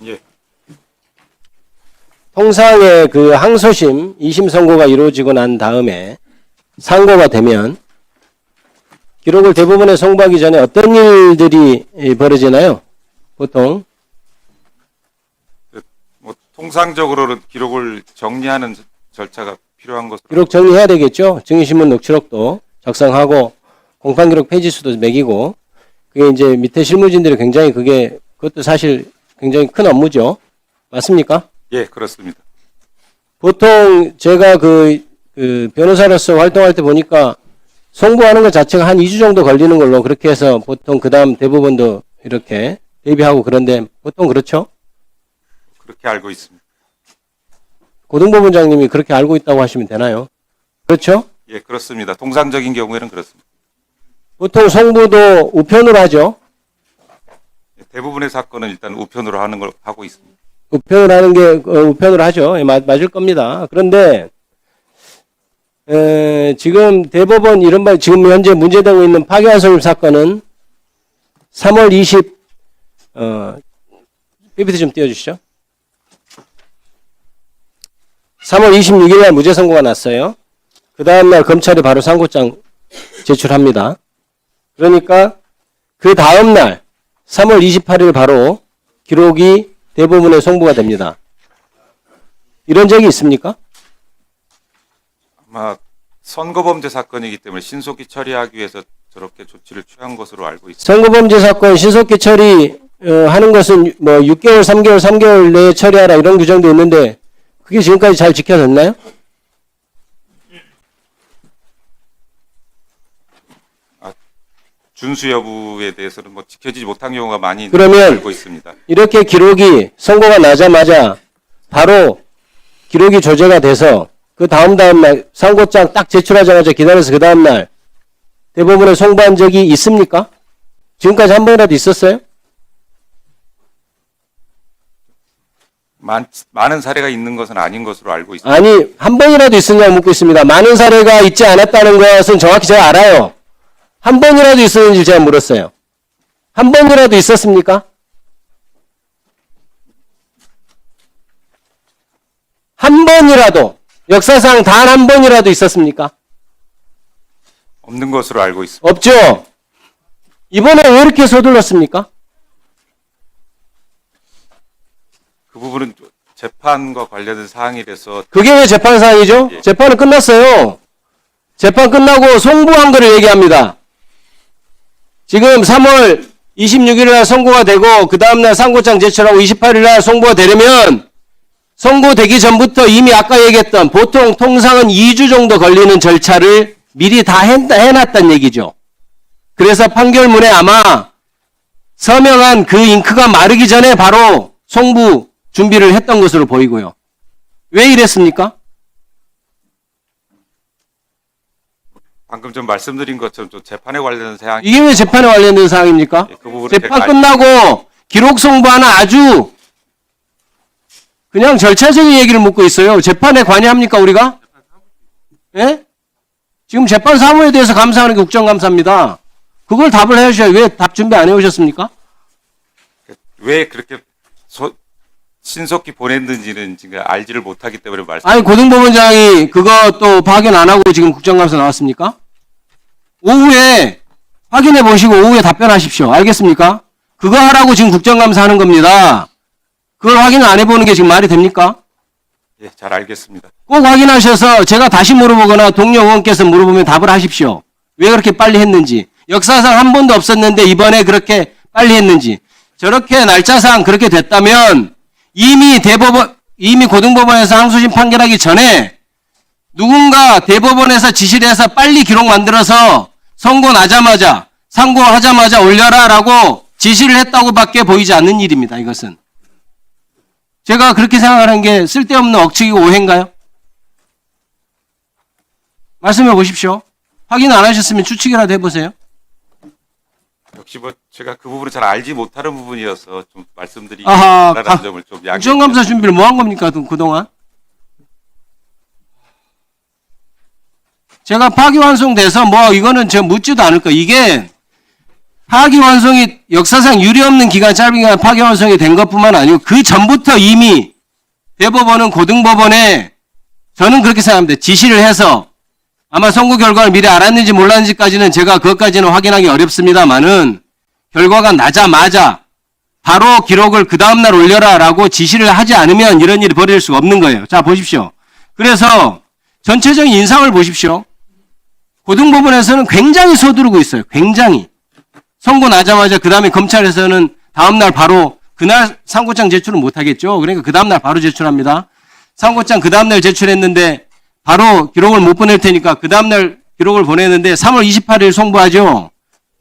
예. 통상의 그 항소심 2심 선고가 이루어지고 난 다음에 상고가 되면 기록을 대부분에 송부하기 전에 어떤 일들이 벌어지나요? 보통 뭐 통상적으로는 기록을 정리하는 절차가 필요한 것으로. 기록 정리해야 되겠죠. 증인신문 녹취록도 작성하고 공판기록 페이지수도 매기고 그게 이제 밑에 실무진들이 굉장히 그것도 사실 굉장히 큰 업무죠. 맞습니까? 예, 그렇습니다. 보통 제가 그 변호사로서 활동할 때 보니까 송부하는 것 자체가 한 2주 정도 걸리는 걸로 그렇게 해서 보통 그 다음 대부분도 이렇게 대비하고 그런데 보통 그렇죠? 그렇게 알고 있습니다. 고등법원장님이 그렇게 알고 있다고 하시면 되나요? 그렇죠? 예, 그렇습니다. 통상적인 경우에는 그렇습니다. 보통 송부도 우편으로 하죠. 대부분의 사건은 일단 우편으로 하는 걸 하고 있습니다. 우편으로 하는 게 우편으로 하죠. 예, 맞을 겁니다. 그런데 지금 대법원 이른바 지금 현재 문제되고 있는 파기환송심 사건은 3월 PPT 좀 띄워주시죠. 3월 26일 날 무죄 선고가 났어요. 그 다음날 검찰이 바로 상고장 제출합니다. 그러니까 그 다음날 3월 28일 바로 기록이 대부분에 송부가 됩니다. 이런 적이 있습니까? 아마 선거범죄 사건이기 때문에 신속히 처리하기 위해서 저렇게 조치를 취한 것으로 알고 있습니다. 선거범죄 사건 신속히 처리 하는 것은 뭐 6개월, 3개월 내에 처리하라 이런 규정도 있는데 그게 지금까지 잘 지켜졌나요? 준수 여부에 대해서는 뭐 지켜지지 못한 경우가 많이 그러면 알고 있습니다. 이렇게 기록이 선고가 나자마자 바로 기록이 조제가 돼서 그 다음날 상고장 딱 제출하자마자 기다려서 그 다음날 대법원에 송부한 적이 있습니까? 지금까지 한 번이라도 있었어요? 많은 사례가 있는 것은 아닌 것으로 알고 있습니다. 아니 한 번이라도 있었냐고 묻고 있습니다. 많은 사례가 있지 않았다는 것은 정확히 제가 알아요. 한 번이라도 있었는지 제가 물었어요. 한 번이라도 있었습니까? 한 번이라도 역사상 단 한 번이라도 있었습니까? 없는 것으로 알고 있습니다. 없죠. 이번에 왜 이렇게 서둘렀습니까? 그 부분은 재판과 관련된 사항이라서. 그게 왜 재판 사항이죠? 예. 재판은 끝났어요. 재판 끝나고 송부한 거를 얘기합니다. 지금 3월 26일 날 선고가 되고 그 다음날 상고장 제출하고 28일 날 송부가 되려면 선고되기 전부터 이미 아까 얘기했던 보통 통상은 2주 정도 걸리는 절차를 미리 다 해놨단 얘기죠. 그래서 판결문에 아마 서명한 그 잉크가 마르기 전에 바로 송부 준비를 했던 것으로 보이고요. 왜 이랬습니까? 방금 좀 말씀드린 것처럼 좀 재판에 관련된 사항이. 이게 왜 재판에 관련된 사항입니까? 예, 그 부분은 재판 제가 끝나고 기록 송부하는 아주 그냥 절차적인 얘기를 묻고 있어요. 재판에 관여합니까 우리가? 예? 지금 재판 사무에 대해서 감사하는 게 국정감사입니다. 그걸 답을 해주셔야 왜 답 준비 안 해오셨습니까? 왜 그렇게 신속히 보냈는지는 지금 알지를 못하기 때문에 말씀. 아니 고등법원장이 그거 또 확인 안 하고 지금 국정감사 나왔습니까? 오후에 확인해 보시고 오후에 답변하십시오. 알겠습니까? 그거 하라고 지금 국정감사 하는 겁니다. 그걸 확인을 안 해보는 게 지금 말이 됩니까? 예, 잘 알겠습니다. 꼭 확인하셔서 제가 다시 물어보거나 동료 의원께서 물어보면 답을 하십시오. 왜 그렇게 빨리 했는지. 역사상 한 번도 없었는데 이번에 그렇게 빨리 했는지. 저렇게 날짜상 그렇게 됐다면 이미 고등법원에서 항소심 판결하기 전에 누군가 대법원에서 지시를 해서 빨리 기록 만들어서 선고 나자마자 상고하자마자 올려라라고 지시를 했다고밖에 보이지 않는 일입니다. 이것은. 제가 그렇게 생각하는 게 쓸데없는 억측이고 오해인가요? 말씀해 보십시오. 확인 안 하셨으면 추측이라도 해보세요. 역시 뭐 제가 그 부분을 잘 알지 못하는 부분이어서 좀 말씀드리기 아하, 바라는 점을 좀 양해. 국정감사 준비를 뭐 한 겁니까 그동안? 제가 파기환송돼서 뭐 이거는 제가 묻지도 않을 거예요. 이게 파기환송이 역사상 유례없는 기간, 짧은 기간 파기환송이 된 것뿐만 아니고 그 전부터 이미 대법원은 고등법원에 저는 그렇게 생각합니다. 지시를 해서 아마 선고 결과를 미리 알았는지 몰랐는지까지는 제가 그것까지는 확인하기 어렵습니다만은 결과가 나자마자 바로 기록을 그 다음날 올려라라고 지시를 하지 않으면 이런 일이 벌어질 수가 없는 거예요. 자, 보십시오. 그래서 전체적인 인상을 보십시오. 고등법원에서는 굉장히 서두르고 있어요. 굉장히. 선고 나자마자 그 다음에 검찰에서는 다음날 바로 그날 상고장 제출은 못하겠죠. 그러니까 그 다음날 바로 제출합니다. 상고장 그 다음날 제출했는데 바로 기록을 못 보낼 테니까 그 다음날 기록을 보내는데 3월 28일 송부하죠.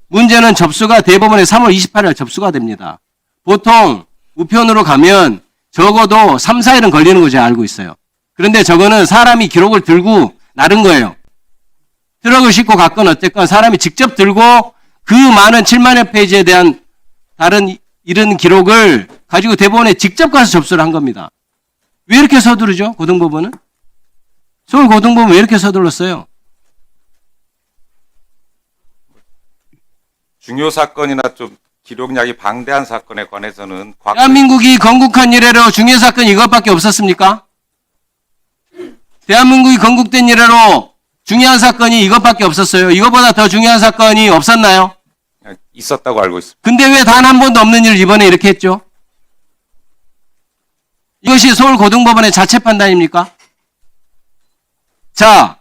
문제는 접수가 대법원에 3월 28일 접수가 됩니다. 보통 우편으로 가면 적어도 3, 4일은 걸리는 거 제가 알고 있어요. 그런데 저거는 사람이 기록을 들고 나른 거예요. 트럭을 싣고 갔건 어쨌건 사람이 직접 들고 그 많은 7만여 페이지에 대한 다른 이런 기록을 가지고 대법원에 직접 가서 접수를 한 겁니다. 왜 이렇게 서두르죠? 고등법원은? 서울 고등법원 왜 이렇게 서둘렀어요? 중요 사건이나 좀 기록량이 방대한 사건에 관해서는 대한민국이 건국한 이래로 중요 사건이 이것밖에 없었습니까? 대한민국이 건국된 이래로 중요한 사건이 이것밖에 없었어요. 이것보다 더 중요한 사건이 없었나요? 있었다고 알고 있습니다. 근데 왜 단 한 번도 없는 일을 이번에 이렇게 했죠? 이것이 서울고등법원의 자체 판단입니까? 자,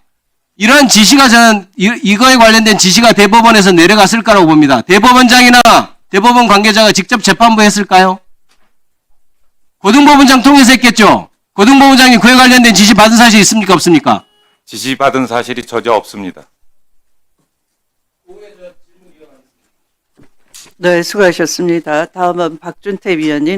이런 지시가 저는 이거에 관련된 지시가 대법원에서 내려갔을 거라고 봅니다. 대법원장이나 대법원 관계자가 직접 재판부에 했을까요? 고등법원장 통해서 했겠죠? 고등법원장이 그에 관련된 지시 받은 사실이 있습니까? 없습니까? 지시받은 사실이 전혀 없습니다. 네, 수고하셨습니다. 다음은 박준태 위원님